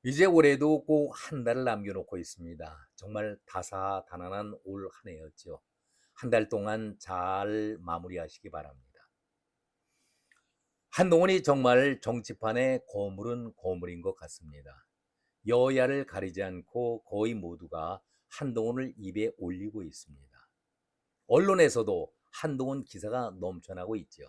이제 올해도 꼭 한 달을 남겨놓고 있습니다. 정말 다사다난한 올 한 해였죠. 한 달 동안 잘 마무리하시기 바랍니다. 한동훈이 정말 정치판의 거물은 거물인 것 같습니다. 여야를 가리지 않고 거의 모두가 한동훈을 입에 올리고 있습니다. 언론에서도 한동훈 기사가 넘쳐나고 있죠.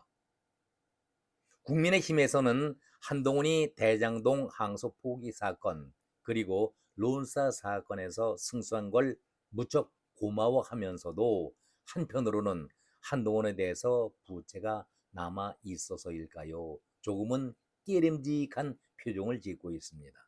국민의힘에서는 한동훈이 대장동 항소 포기 사건 그리고 론사 사건에서 승소한 걸 무척 고마워하면서도 한편으로는 한동훈에 대해서 부채가 남아 있어서일까요? 조금은 깨림직한 표정을 짓고 있습니다.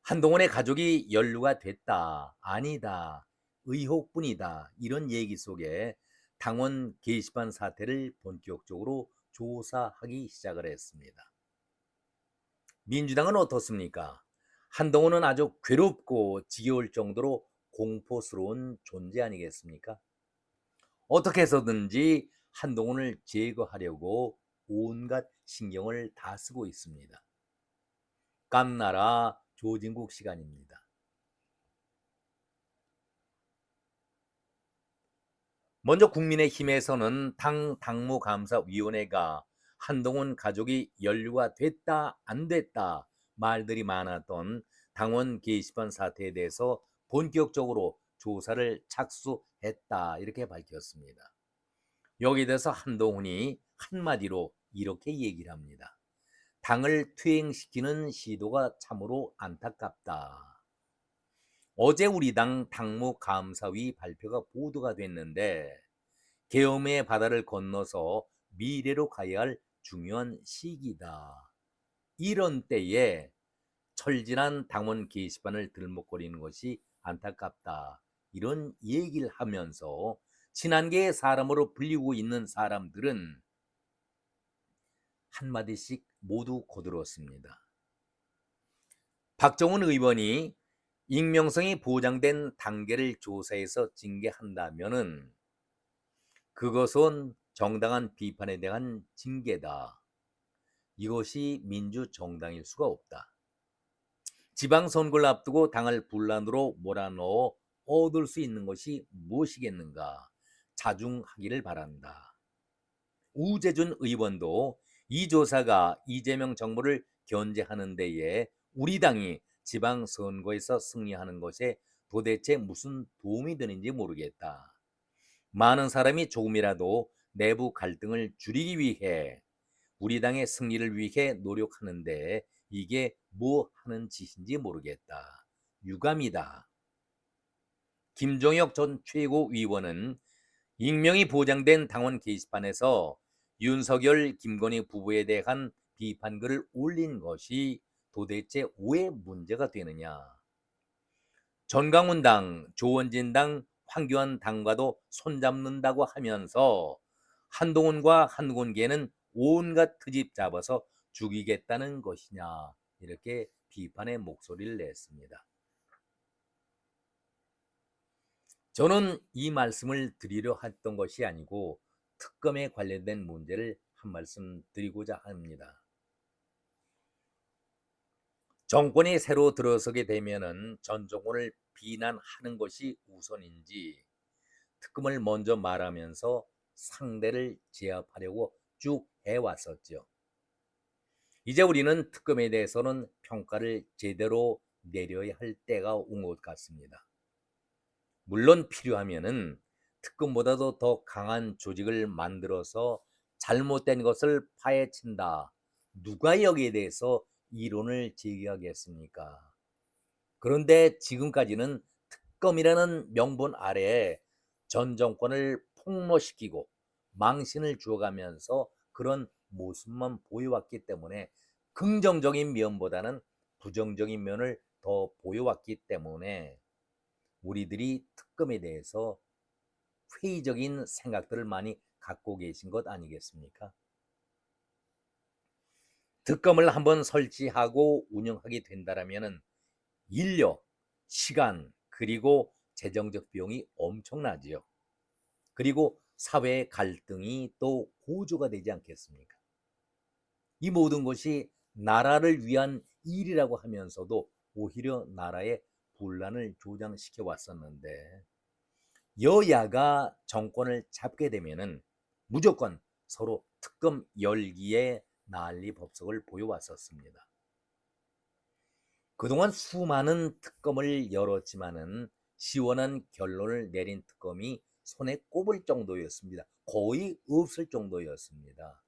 한동훈의 가족이 연루가 됐다, 아니다, 의혹뿐이다 이런 얘기 속에 당원 게시판 사태를 본격적으로 조사하기 시작을 했습니다. 민주당은 어떻습니까? 한동훈은 아주 괴롭고 지겨울 정도로 공포스러운 존재 아니겠습니까? 어떻게 해서든지 한동훈을 제거하려고 온갖 신경을 다 쓰고 있습니다. 깜나라 조진국 시간입니다. 먼저 국민의힘에서는 당무감사위원회가 한동훈 가족이 연루가 됐다 안 됐다 말들이 많았던 당원 게시판 사태에 대해서 본격적으로 조사를 착수했다 이렇게 밝혔습니다. 여기에 대해서 한동훈이 한마디로 이렇게 얘기를 합니다. 당을 퇴행시키는 시도가 참으로 안타깝다. 어제 우리 당 당무감사위 발표가 보도가 됐는데 계엄의 바다를 건너서 미래로 가야 할 중요한 시기다. 이런 때에 철진한 당원 게시판을 들먹거리는 것이 안타깝다. 이런 얘기를 하면서 친한계의 사람으로 불리고 있는 사람들은 한마디씩 모두 거들었습니다. 박정훈 의원이 익명성이 보장된 단계를 조사해서 징계한다면은 그것은 정당한 비판에 대한 징계다. 이것이 민주정당일 수가 없다. 지방선거를 앞두고 당을 분란으로 몰아넣어 얻을 수 있는 것이 무엇이겠는가? 자중하기를 바란다. 우재준 의원도 이 조사가 이재명 정부를 견제하는 데에 우리 당이 지방선거에서 승리하는 것에 도대체 무슨 도움이 되는지 모르겠다. 많은 사람이 조금이라도 내부 갈등을 줄이기 위해 우리 당의 승리를 위해 노력하는데 이게 뭐 하는 짓인지 모르겠다. 유감이다. 김종혁 전 최고위원은 익명이 보장된 당원 게시판에서 윤석열, 김건희 부부에 대한 비판글을 올린 것이 도대체 왜 문제가 되느냐. 전강훈 당, 조원진 당, 황교안 당과도 손잡는다고 하면서 한동훈과 한국은계는 온갖 트집 잡아서 죽이겠다는 것이냐 이렇게 비판의 목소리를 냈습니다. 저는 이 말씀을 드리려 했던 것이 아니고 특검에 관련된 문제를 한 말씀 드리고자 합니다. 정권이 새로 들어서게 되면은 전 정권을 비난하는 것이 우선인지 특검을 먼저 말하면서 상대를 제압하려고 쭉 해왔었죠. 이제 우리는 특검에 대해서는 평가를 제대로 내려야 할 때가 온 것 같습니다. 물론 필요하면은 특검보다도 더 강한 조직을 만들어서 잘못된 것을 파헤친다. 누가 여기에 대해서 이론을 제기하겠습니까? 그런데 지금까지는 특검이라는 명분 아래에 전 정권을 폭로시키고 망신을 주어가면서 그런 모습만 보여왔기 때문에 긍정적인 면보다는 부정적인 면을 더 보여왔기 때문에 우리들이 특검에 대해서 회의적인 생각들을 많이 갖고 계신 것 아니겠습니까? 특검을 한번 설치하고 운영하게 된다면 인력, 시간, 그리고 재정적 비용이 엄청나지요. 그리고 사회 갈등이 또 고조가 되지 않겠습니까? 이 모든 것이 나라를 위한 일이라고 하면서도 오히려 나라의 분란을 조장시켜 왔었는데, 여야가 정권을 잡게 되면은 무조건 서로 특검 열기에 난리 법석을 보여왔었습니다. 그동안 수많은 특검을 열었지만은 시원한 결론을 내린 특검이 손에 꼽을 정도였습니다. 거의 없을 정도였습니다.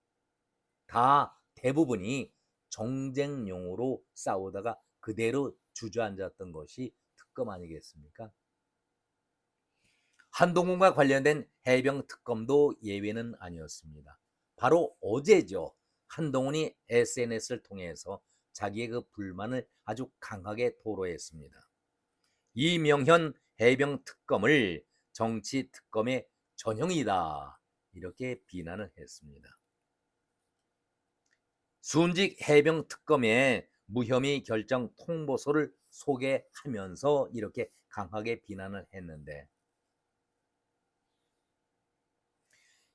다 대부분이 정쟁용으로 싸우다가 그대로 주저앉았던 것이 특검 아니겠습니까? 한동훈과 관련된 해병 특검도 예외는 아니었습니다. 바로 어제죠. 한동훈이 SNS를 통해서 자기의 그 불만을 아주 강하게 토로했습니다. 이명현 해병 특검을 정치 특검의 전형이다, 이렇게 비난을 했습니다. 순직 해병 특검의 무혐의 결정 통보서를 소개하면서 이렇게 강하게 비난을 했는데,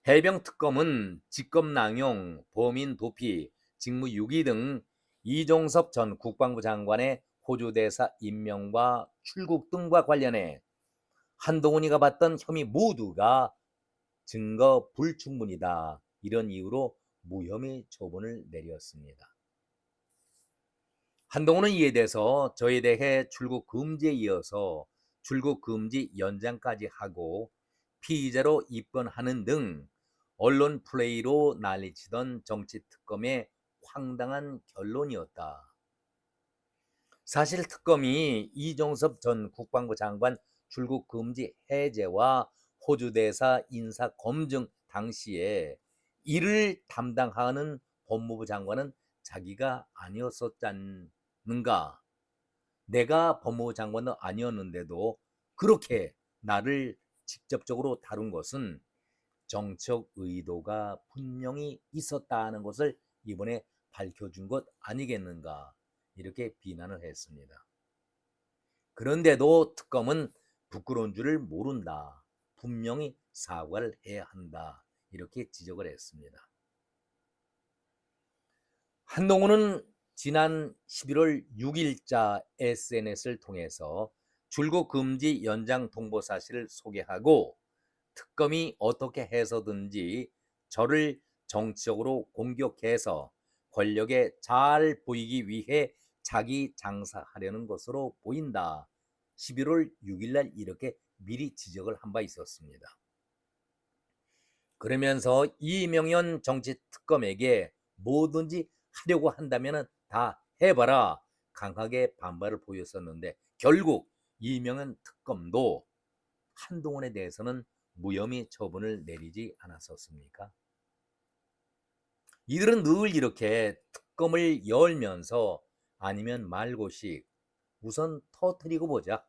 해병 특검은 직권남용, 범인 도피, 직무유기 등 이종섭 전 국방부 장관의 호주 대사 임명과 출국 등과 관련해 한동훈이가 받던 혐의 모두가 증거 불충분이다, 이런 이유로 무혐의 처분을 내렸습니다. 한동훈은 이에 대해서 저에 대해 출국 금지에 이어서 출국 금지 연장까지 하고 피의자로 입건하는 등 언론 플레이로 난리치던 정치특검의 황당한 결론이었다. 사실 특검이 이종섭 전 국방부 장관 출국 금지 해제와 호주 대사 인사 검증 당시에 이를 담당하는 법무부 장관은 자기가 아니었었는가? 내가 법무부 장관도 아니었는데도 그렇게 나를 직접적으로 다룬 것은 정책 의도가 분명히 있었다는 것을 이번에 밝혀준 것 아니겠는가, 이렇게 비난을 했습니다. 그런데도 특검은 부끄러운 줄을 모른다, 분명히 사과를 해야 한다, 이렇게 지적을 했습니다. 한동훈은 지난 11월 6일자 SNS를 통해서 출국 금지 연장 통보 사실을 소개하고 특검이 어떻게 해서든지 저를 정치적으로 공격해서 권력에 잘 보이기 위해 자기 장사하려는 것으로 보인다, 11월 6일 날 이렇게 미리 지적을 한 바 있었습니다. 그러면서 이명현 정치특검에게 뭐든지 하려고 한다면 다 해봐라, 강하게 반발을 보였었는데 결국 이명현 특검도 한동훈에 대해서는 무혐의 처분을 내리지 않았었습니까? 이들은 늘 이렇게 특검을 열면서 아니면 말고식 우선 터뜨리고 보자,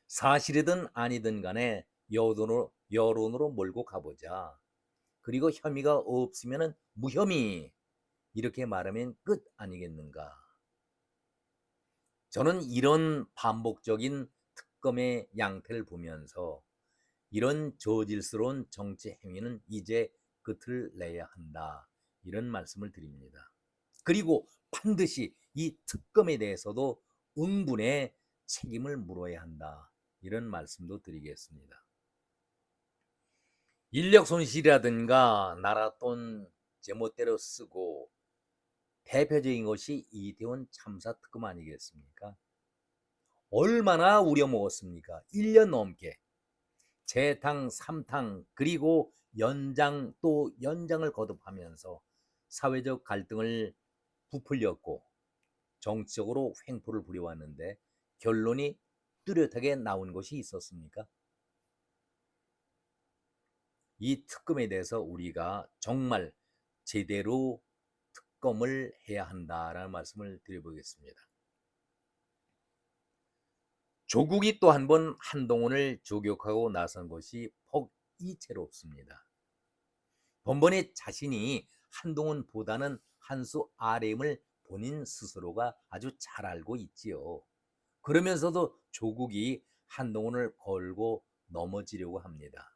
사실이든 아니든 간에 여론으로 몰고 가보자, 그리고 혐의가 없으면 무혐의, 이렇게 말하면 끝 아니겠는가? 저는 이런 반복적인 특검의 양태를 보면서 이런 저질스러운 정치 행위는 이제 끝을 내야 한다, 이런 말씀을 드립니다. 그리고 반드시 이 특검에 대해서도 응분의 책임을 물어야 한다, 이런 말씀도 드리겠습니다. 인력 손실이라든가 나라 돈 제멋대로 쓰고 대표적인 것이 이태원 참사 특검 아니겠습니까? 얼마나 우려먹었습니까? 1년 넘게 재탕, 3탕, 그리고 연장 또 연장을 거듭하면서 사회적 갈등을 부풀렸고 정치적으로 횡포를 부려왔는데 결론이 뚜렷하게 나온 것이 있었습니까? 이 특검에 대해서 우리가 정말 제대로 특검을 해야 한다라는 말씀을 드려보겠습니다. 조국이 또 한 번 한동훈을 저격하고 나선 것이 퍽 이채롭습니다. 번번이 자신이 한동훈보다는 한 수 아래임을 본인 스스로가 아주 잘 알고 있지요. 그러면서도 조국이 한동훈을 걸고 넘어지려고 합니다.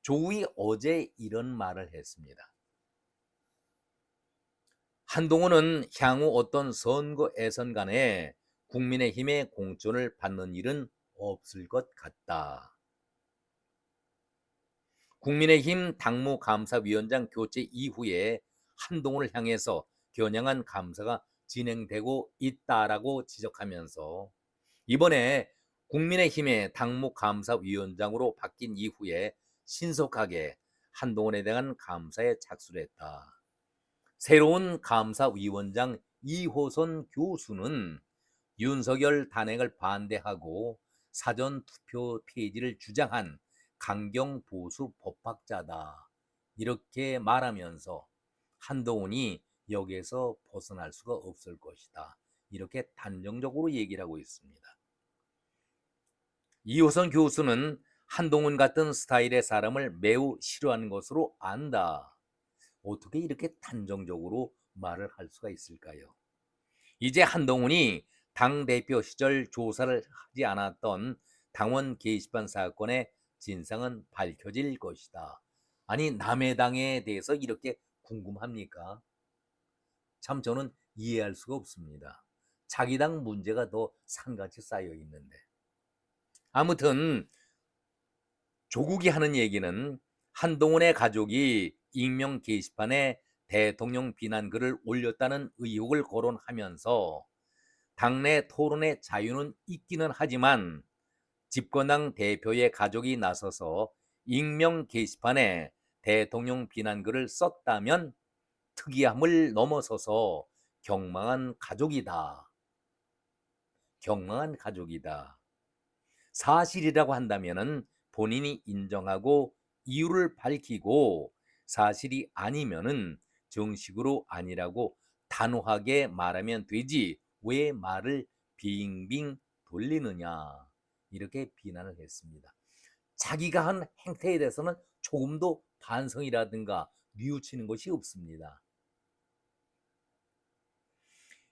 조국이 어제 이런 말을 했습니다. 한동훈은 향후 어떤 선거에선 간에 국민의힘의 공천을 받는 일은 없을 것 같다. 국민의힘 당무감사위원장 교체 이후에 한동훈을 향해서 겨냥한 감사가 진행되고 있다라고 지적하면서 이번에 국민의힘의 당무감사위원장으로 바뀐 이후에 신속하게 한동훈에 대한 감사에 착수를 했다. 새로운 감사위원장 이호선 교수는 윤석열 단행을 반대하고 사전투표 폐지를 주장한 강경 보수 법학자다. 이렇게 말하면서 한동훈이 여기에서 벗어날 수가 없을 것이다. 이렇게 단정적으로 얘기를 하고 있습니다. 이호선 교수는 한동훈 같은 스타일의 사람을 매우 싫어하는 것으로 안다. 어떻게 이렇게 단정적으로 말을 할 수가 있을까요? 이제 한동훈이 당대표 시절 조사를 하지 않았던 당원 게시판 사건의 진상은 밝혀질 것이다. 아니, 남의 당에 대해서 이렇게 궁금합니까? 참 저는 이해할 수가 없습니다. 자기 당 문제가 더 산같이 쌓여 있는데. 아무튼 조국이 하는 얘기는 한동훈의 가족이 익명 게시판에 대통령 비난 글을 올렸다는 의혹을 거론하면서 당내 토론의 자유는 있기는 하지만 집권당 대표의 가족이 나서서 익명 게시판에 대통령 비난 글을 썼다면 특이함을 넘어서서 경망한 가족이다. 경망한 가족이다. 사실이라고 한다면은 본인이 인정하고 이유를 밝히고 사실이 아니면은 정식으로 아니라고 단호하게 말하면 되지 왜 말을 빙빙 돌리느냐 이렇게 비난을 했습니다. 자기가 한 행태에 대해서는 조금도 반성이라든가 뉘우치는 것이 없습니다.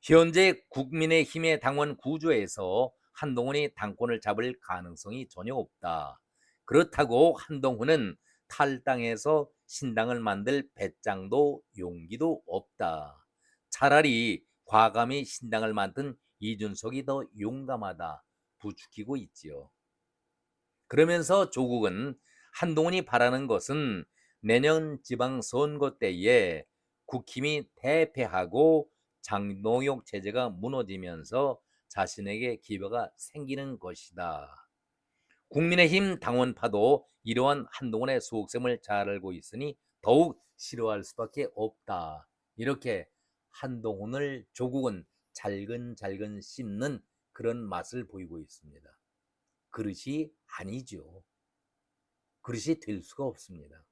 현재 국민의힘의 당원 구조에서 한동훈이 당권을 잡을 가능성이 전혀 없다. 그렇다고 한동훈은 탈당해서 신당을 만들 배짱도 용기도 없다. 차라리 과감히 신당을 만든 이준석이 더 용감하다 부추기고 있지요. 그러면서 조국은 한동훈이 바라는 것은 내년 지방선거 때에 국힘이 대패하고 장동혁 체제가 무너지면서 자신에게 기회가 생기는 것이다. 국민의힘 당원파도 이러한 한동훈의 속셈을 잘 알고 있으니 더욱 싫어할 수밖에 없다. 이렇게 한동훈을 조국은 잘근잘근 씹는 그런 맛을 보이고 있습니다. 그릇이 아니죠. 그릇이 될 수가 없습니다.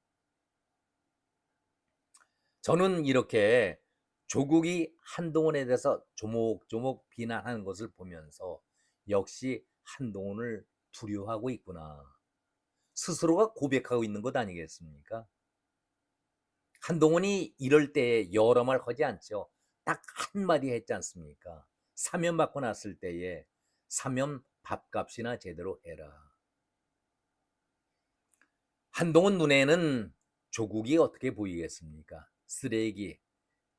저는 이렇게 조국이 한동훈에 대해서 조목조목 비난하는 것을 보면서 역시 한동훈을 두려워하고 있구나. 스스로가 고백하고 있는 것 아니겠습니까? 한동훈이 이럴 때 여러 말 하지 않죠. 딱 한마디 했지 않습니까? 사면 받고 났을 때에 사면 밥값이나 제대로 해라. 한동훈 눈에는 조국이 어떻게 보이겠습니까? 쓰레기,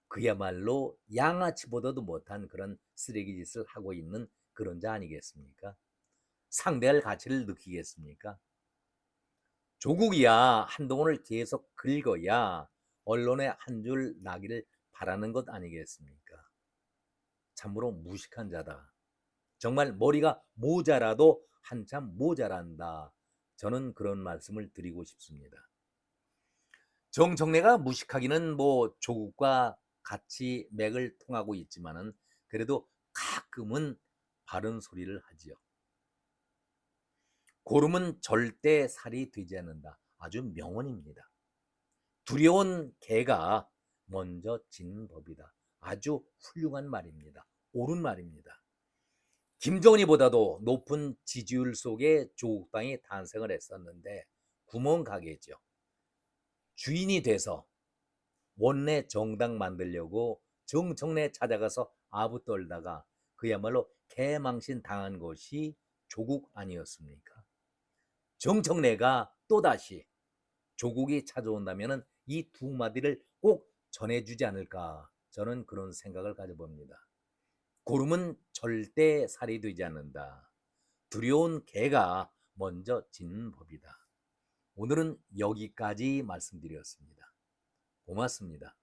그야말로 양아치보다도 못한 그런 쓰레기 짓을 하고 있는 그런 자 아니겠습니까? 상대할 가치를 느끼겠습니까? 조국이야 한동훈을 계속 긁어야 언론에 한 줄 나기를 바라는 것 아니겠습니까? 참으로 무식한 자다. 정말 머리가 모자라도 한참 모자란다. 저는 그런 말씀을 드리고 싶습니다. 정청래가 무식하기는 뭐 조국과 같이 맥을 통하고 있지만은 그래도 가끔은 바른 소리를 하지요. 고름은 절대 살이 되지 않는다. 아주 명언입니다. 두려운 개가 먼저 짖는 법이다. 아주 훌륭한 말입니다. 옳은 말입니다. 김정은이보다도 높은 지지율 속에 조국당이 탄생을 했었는데 구멍가게죠. 주인이 돼서 원내 정당 만들려고 정청래 찾아가서 아부 떨다가 그야말로 개망신 당한 것이 조국 아니었습니까? 정청래가 또다시 조국이 찾아온다면 이 두 마디를 꼭 전해주지 않을까 저는 그런 생각을 가져봅니다. 구름은 절대 살이 되지 않는다. 두려운 개가 먼저 짖는 법이다. 오늘은 여기까지 말씀드렸습니다. 고맙습니다.